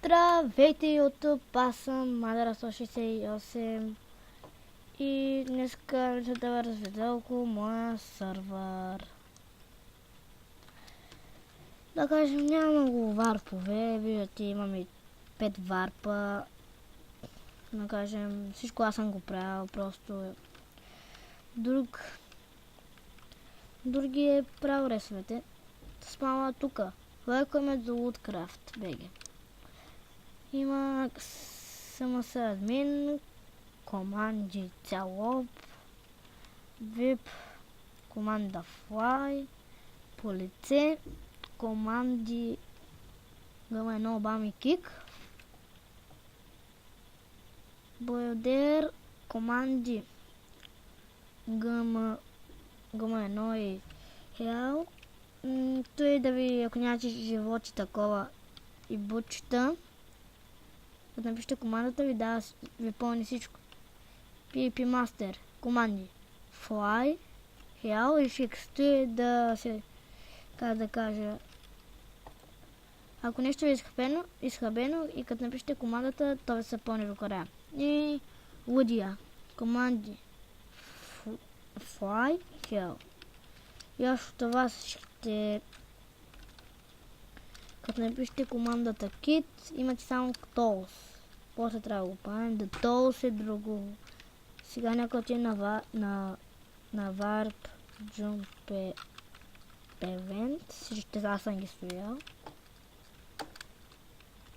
Здравейте, YouTube, аз съм Madara168 и днеска ще да ви разведа около моя сървър. Да кажем, няма много варпове, виждате имаме 5 варпа. Да кажем, всичко аз съм го правил, просто други е правил ресовете. Спама тука, welcome to Woodcraft BG. Има SMS админ, команди цялоп, VIP, команда fly, полице, команди G1 бами кик, бойодер, команди G1 и хел. Той да ви, ако нямате животи такова и бучета, като напишете командата ви пълни всичко. PvP Master, команди Fly, Hell и Fix. Той да се, как да кажа, ако нещо е изхабено и като напишете командата, то ви се пълни до края. И Woodия, команди Fly, Hell. И още това ще, като напишете командата Kit, имате само Tools. После трябва да го правим. Да Tools е друго. Сега някой отиде на Warp Jump Event. Всичките аз съм ги стоял.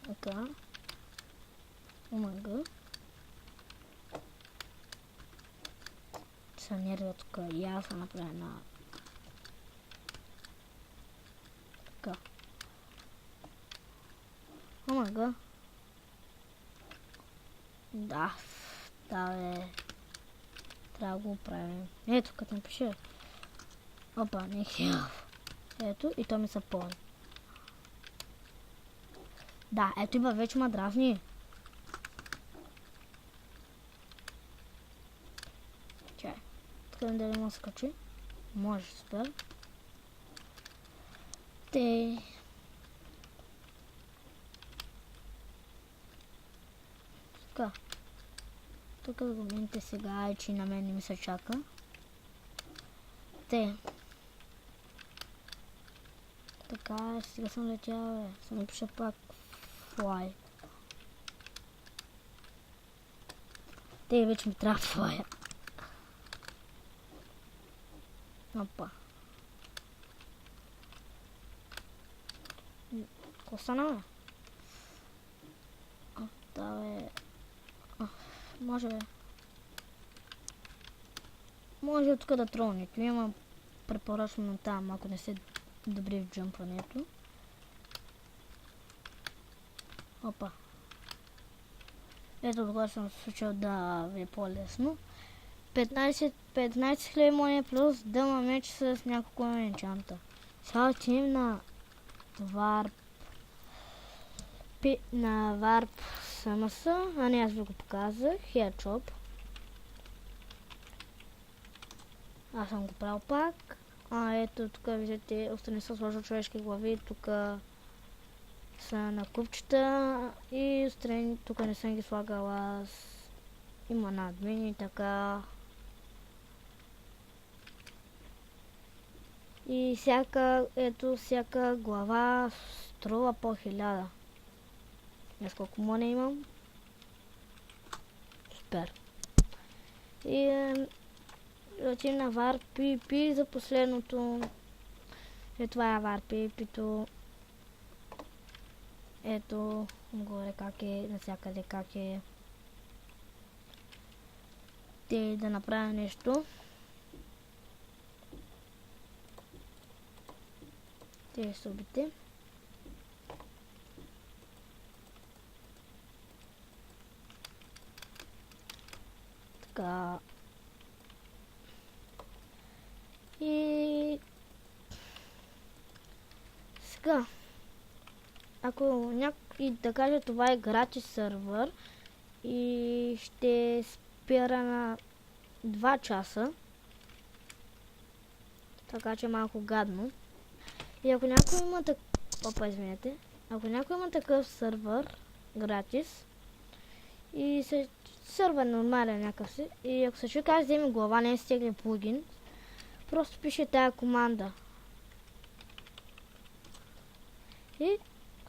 Така. Омага. Са нервия тук. И аз съм направя на... Така. Омага. Да, бе. Трябва да го правим. Ето, като напише. Опа, не хелф. Ето, и то ми се пълни. Да, ето има вече ма дразни. Чай. Така дали може да скачи? Може, супер. Така. Тук да го минете сега, че на мен не ми се чака. Така, сега съм летял, бе. Съм напиша пак Fly. Вече ми трябва Fly. Опа. Какво стана, бе? Да, бе. Може, бе. Може тук да тронете. Има препоръчвано там, ако не сте добри в джампването. Опа. Ето тогава съм случил да ви е по-лесно. 15 хлеб плюс дъма меч с няколко енчанта. Сега отидем на Warp. На Warp SMS, а не аз ви го показах, Headshop. Аз съм го правил пак. Ето тук виждате, остани са сложил човешки глави, тук са на купчета и страни, тук не съм ги слагал аз. Има надмини, така. И всяка глава струва по 1000. Днес колко моне имам. Супер. И отивам на Warp PvP за последното. Това е Warp PvP-то. Ето горе как е, навсякъде как е. Да направя нещо. Се убите. Така. И сега, ако някой да каже това е гратис сървър и ще спира на 2 часа, така че малко гадно. И ако някой има ако някой има такъв сървър, гратис. И се сърва нормален някакъв си. И ако се чуи как вземе глава, не стегне плагин, просто пише тая команда. И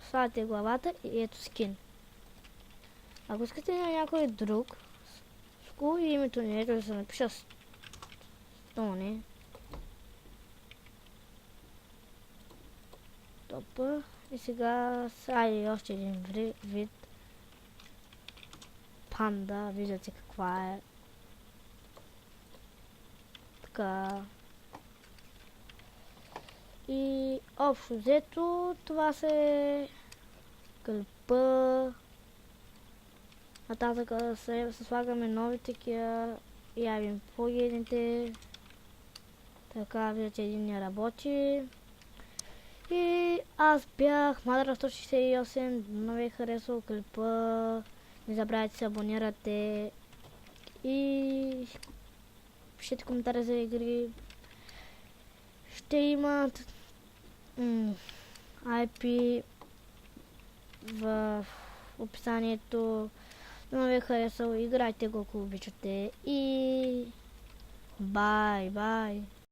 слагате главата и ето скин. Ако искате на някой друг, и името ни, ето да се напиша Стони. Топа. И сега сайди още един вид. Панда, виждате каква е. Така. И общо взето това се кълпа. Нататък се слагаме нови такива. Явим плагините. Така, виждате, един не работи. И аз бях Мадра 168. Много ви е харесал клипа. Не забравяйте да се абонирате. И пишете коментари за игри. Ще имат IP в описанието. Много ви е харесал. Играйте го, ако обичате. И бай!